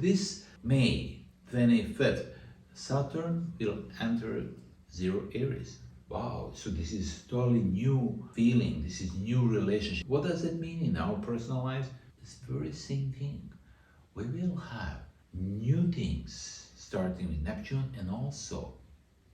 this May 25th, Saturn will enter zero Aries. Wow, so this is totally new feeling, this is new relationship. What does it mean in our personal lives? It's the very same thing. We will have new things starting with Neptune, and also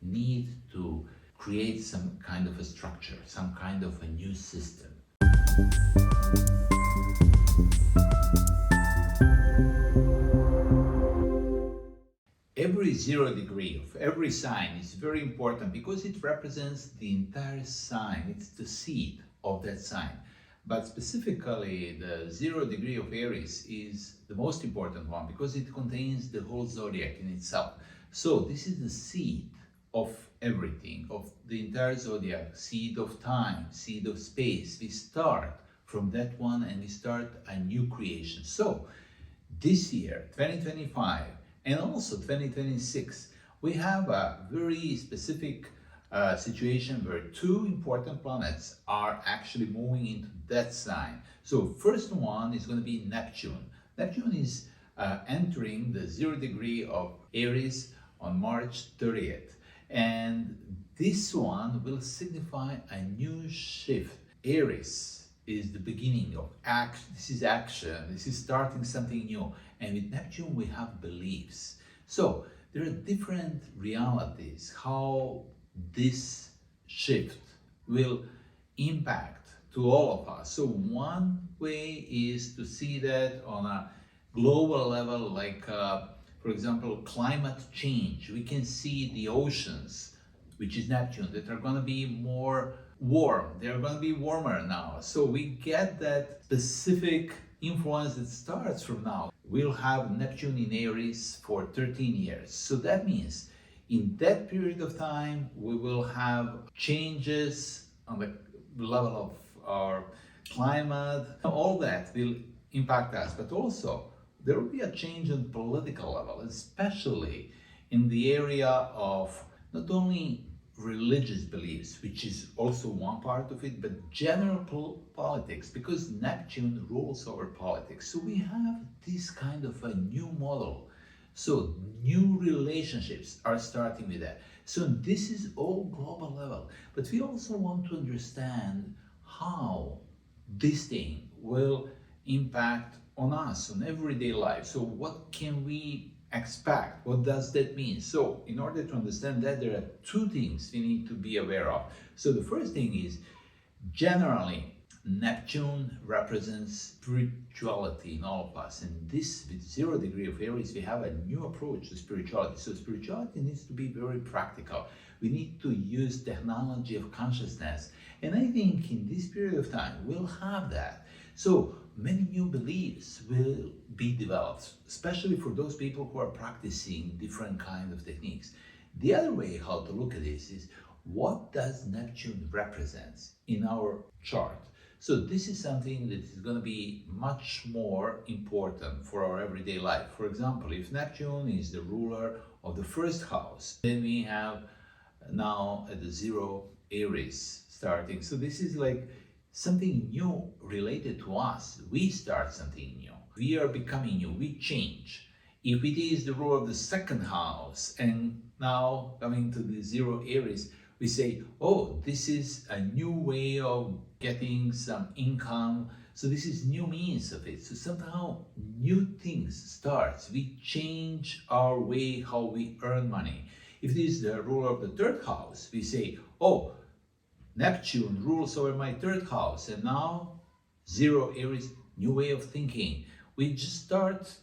need to create some kind of a structure, some kind of a new system. Every 0 degree of every sign is very important because it represents the entire sign. It's the seed of that sign. But specifically, the 0 degree of Aries is the most important one because it contains the whole zodiac in itself. So this is the seed of everything, of the entire zodiac, seed of time, seed of space. We start from that one and we start a new creation. So this year, 2025, and also 2026, we have a very specific situation where two important planets are actually moving into that sign. So first one is going to be Neptune. Neptune is entering the 0 degree of Aries on March 30th. And this one will signify a new shift. Aries is the beginning of action. This is action. This is starting something new. And with Neptune, we have beliefs. So there are different realities how this shift will impact to all of us. So one way is to see that on a global level, like for example, climate change. We can see the oceans, which is Neptune, that are going to be more warm. They're going to be warmer now. So we get that specific influence that starts from now. We'll have Neptune in Aries for 13 years. So that means in that period of time, we will have changes on the level of our climate. All that will impact us, but also there will be a change on political level, especially in the area of not only religious beliefs, which is also one part of it, but general politics, because Neptune rules over politics. So we have this kind of a new model. So new relationships are starting with that. So this is all global level, but we also want to understand how this thing will impact on us, on everyday life. So what can we expect? What does that mean? So in order to understand that, there are two things we need to be aware of. So the first thing is, generally, Neptune represents spirituality in all of us. And this, with 0 degree of Aries, we have a new approach to spirituality. So spirituality needs to be very practical. We need to use technology of consciousness. And I think in this period of time, we'll have that. So many new beliefs will be developed, especially for those people who are practicing different kinds of techniques. The other way how to look at this is, what does Neptune represent in our chart? So this is something that is going to be much more important for our everyday life. For example, if Neptune is the ruler of the first house, then we have now at the 0 Aries starting. So this is like something new related to us. We start something new. We are becoming new. We change. If it is the rule of the second house and now coming to the 0 Aries, we say, oh, this is a new way of getting some income. So this is new means of it. So somehow new things starts. We change our way how we earn money. If it is the ruler of the third house, we say, oh, Neptune rules over my third house, and now 0 Aries, new way of thinking. We just start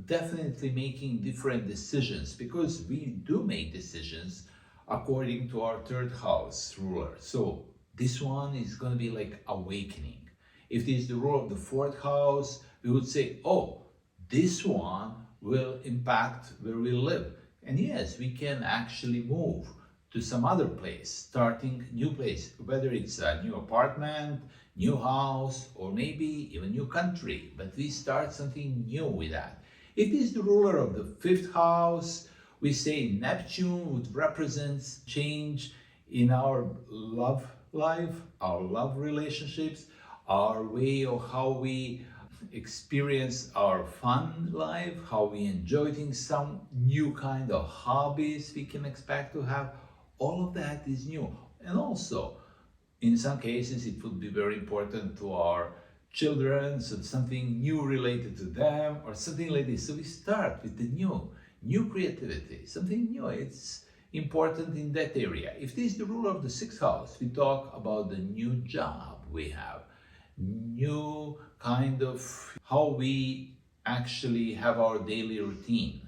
definitely making different decisions, because we do make decisions according to our third house ruler. So this one is going to be like awakening. If it is the rule of the fourth house, we would say, oh, this one will impact where we live. And yes, we can actually move to some other place, starting new place, whether it's a new apartment, new house, or maybe even new country, but we start something new with that. If it is the ruler of the fifth house, we say Neptune would represent change in our love life, our love relationships, our way of how we experience our fun life, how we enjoy things, some new kind of hobbies we can expect to have. All of that is new. And also, in some cases, it would be very important to our children, so something new related to them or something like this. So we start with the new creativity, something new. It's important in that area. If this is the ruler of the sixth house, we talk about the new job we have, new kind of how we actually have our daily routine,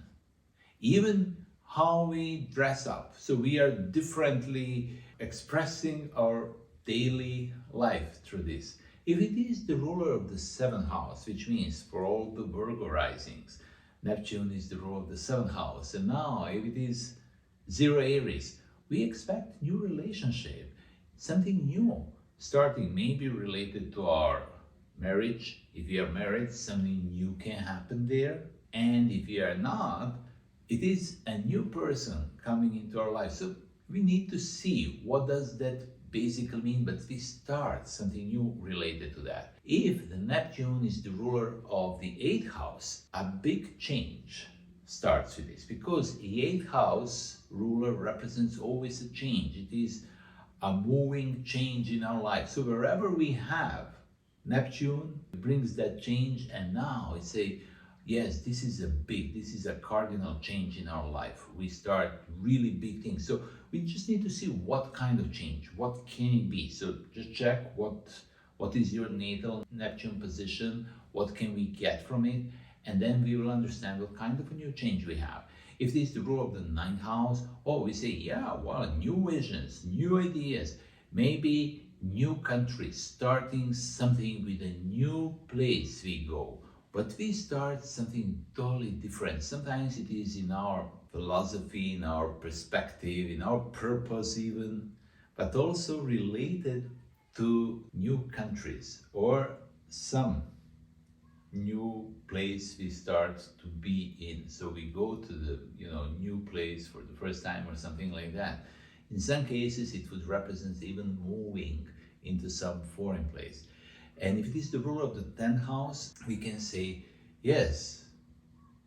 even how we dress up. So we are differently expressing our daily life through this. If it is the ruler of the seventh house, which means for all the Virgo risings, Neptune is the ruler of the seventh house. And now, if it is zero Aries, we expect new relationship, something new, starting maybe related to our marriage. If you are married, something new can happen there. And if you are not, it is a new person coming into our life. So we need to see what does that basically mean, but we start something new related to that. If the Neptune is the ruler of the eighth house, a big change starts with this, because the eighth house ruler represents always a change. It is a moving change in our life. So wherever we have Neptune, it brings that change, and now it's a yes, this is a cardinal change in our life. We start really big things. So we just need to see what kind of change, what can it be. So just check what is your natal Neptune position, what can we get from it, and then we will understand what kind of a new change we have. If this is the rule of the ninth house, oh, we say, yeah, well, new visions, new ideas, maybe new countries, starting something with a new place we go. But we start something totally different. Sometimes it is in our philosophy, in our perspective, in our purpose even, but also related to new countries or some new place we start to be in. So we go to the new place for the first time or something like that. In some cases it would represent even moving into some foreign place. And if it is the ruler of the 10th house, we can say, yes,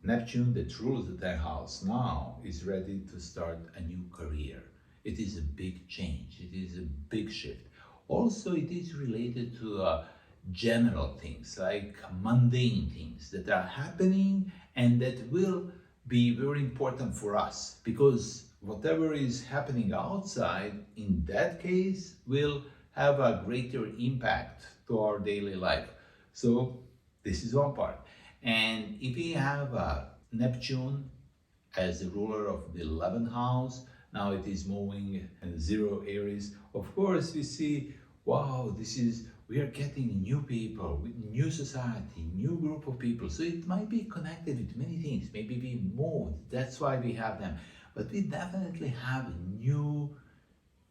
Neptune that rules the 10th house now is ready to start a new career. It is a big change, it is a big shift. Also, it is related to general things, like mundane things that are happening and that will be very important for us, because whatever is happening outside, in that case, will have a greater impact to our daily life. So this is one part. And if we have Neptune as the ruler of the 11th house, now it is moving in zero Aries. Of course, we see, wow, we are getting new people, with new society, new group of people. So it might be connected with many things. Maybe we moved, that's why we have them. But we definitely have new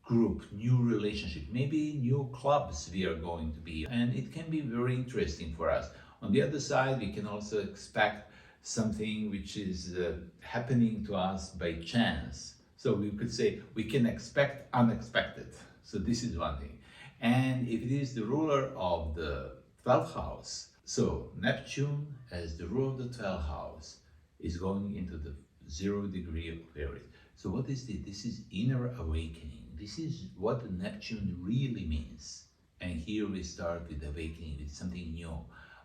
group, new relationship, maybe new clubs we are going to be, and it can be very interesting for us. On the other side, we can also expect something which is happening to us by chance. So we could say we can expect unexpected. So this is one thing. And if it is the ruler of the 12th house, so Neptune as the ruler of the 12th house is going into the 0 degree of Aries. So what is this? This is inner awakening. This is what the Neptune really means. And here we start with awakening, with something new.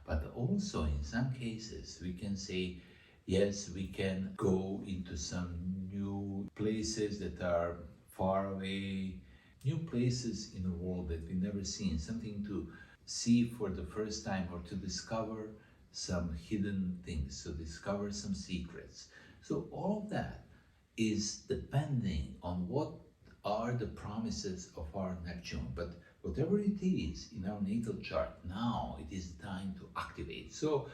But also in some cases we can say, yes, we can go into some new places that are far away, new places in the world that we've never seen, something to see for the first time or to discover some hidden things, so discover some secrets. So all of that is depending on what are the promises of our Neptune. But whatever it is in our natal chart, now it is time to activate. So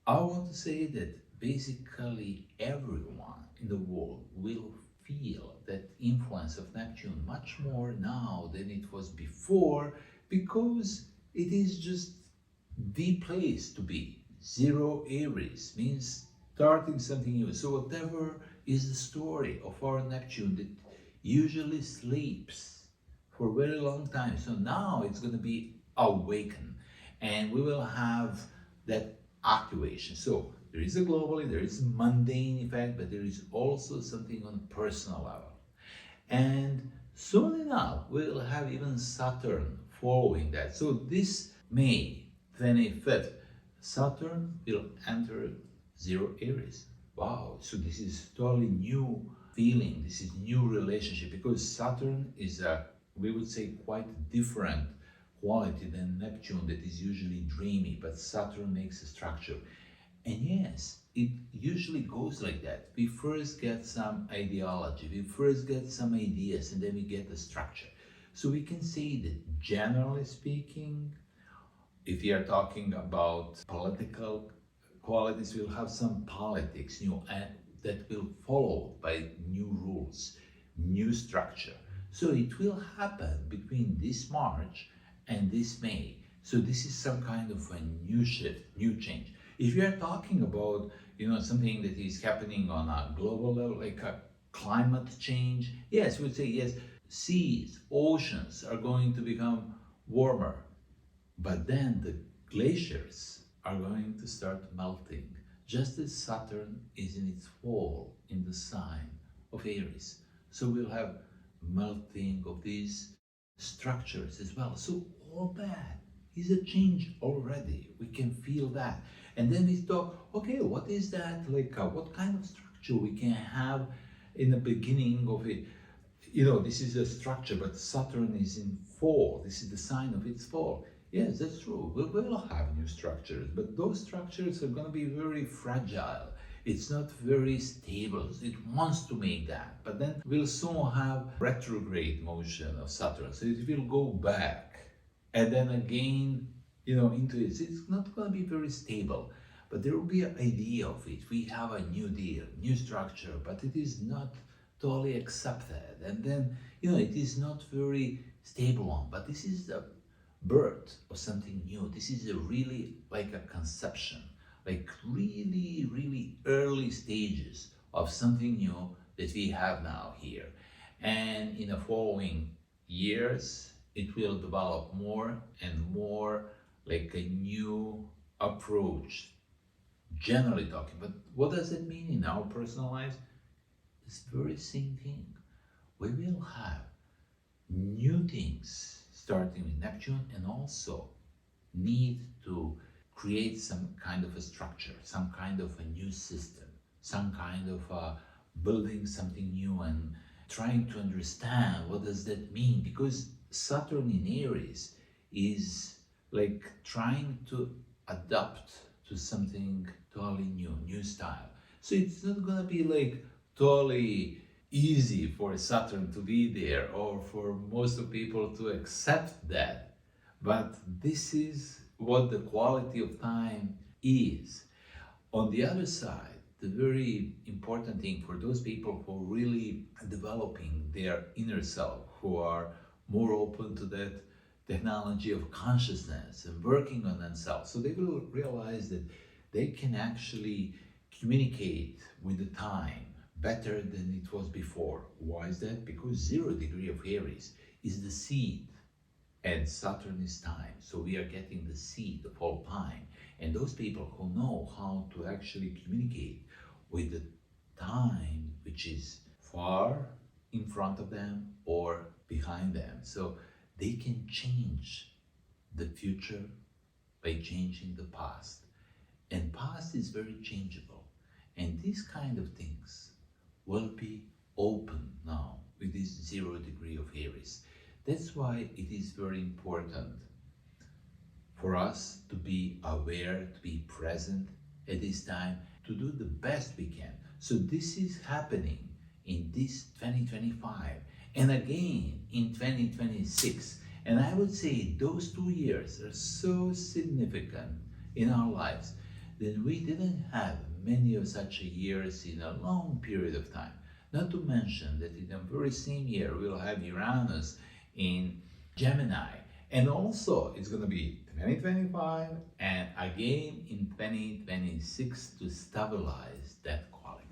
I want to say that basically everyone in the world will feel that influence of Neptune much more now than it was before, because it is just the place to be. Zero Aries means starting something new. So whatever is the story of our Neptune that usually sleeps for a very long time, so now it's going to be awakened, and we will have that activation. So there is a globally, there is a mundane effect, but there is also something on a personal level. And soon enough, we'll have even Saturn following that. So this May 25th, Saturn will enter zero Aries. Wow, so this is totally new feeling, this is new relationship, because Saturn is a, we would say, quite different quality than Neptune, that is usually dreamy, but Saturn makes a structure. And yes, it usually goes like that. We first get some ideology, we first get some ideas, and then we get the structure. So we can say that generally speaking, if we are talking about political qualities, we'll have some politics, that will follow by new rules, new structure. So it will happen between this March and this May. So this is some kind of a new shift, new change. If you are talking about, something that is happening on a global level, like a climate change, yes, we would say yes, seas, oceans are going to become warmer, but then the glaciers are going to start melting, just as Saturn is in its fall in the sign of Aries. So we'll have melting of these structures as well. So all that is a change already. We can feel that. And then we talk, okay, what is that? Like, what kind of structure we can have in the beginning of it? This is a structure, but Saturn is in fall. This is the sign of its fall. Yes, that's true. We will have new structures, but those structures are going to be very fragile. It's not very stable. It wants to make that, but then we'll soon have retrograde motion of Saturn. So it will go back and then again, into it. It's not going to be very stable, but there will be an idea of it. We have a new deal, new structure, but it is not totally accepted. And then, it is not very stable one, but this is the birth of something new. This is a really like a conception, like really, really early stages of something new that we have now here. And in the following years, it will develop more and more like a new approach, generally talking. But what does it mean in our personal lives? It's the very same thing. We will have new things starting with Neptune, and also need to create some kind of a structure, some kind of a new system, some kind of building something new, and trying to understand what does that mean, because Saturn in Aries is like trying to adapt to something totally new style. So it's not gonna be like totally easy for Saturn to be there, or for most of people to accept that. But this is what the quality of time is. On the other side, the very important thing for those people who are really developing their inner self, who are more open to that technology of consciousness and working on themselves, so they will realize that they can actually communicate with the time better than it was before. Why is that? Because 0 degree of Aries is the seed, and Saturn is time. So we are getting the seed of all time. And those people who know how to actually communicate with the time which is far in front of them or behind them, so they can change the future by changing the past. And past is very changeable. And these kind of things will be open now with this 0 degree of Aries. That's why it is very important for us to be aware, to be present at this time, to do the best we can. So this is happening in this 2025 and again in 2026. And I would say those 2 years are so significant in our lives that we didn't have many of such years in a long period of time. Not to mention that in the very same year we'll have Uranus in Gemini, and also it's going to be 2025 and again in 2026 to stabilize that quality.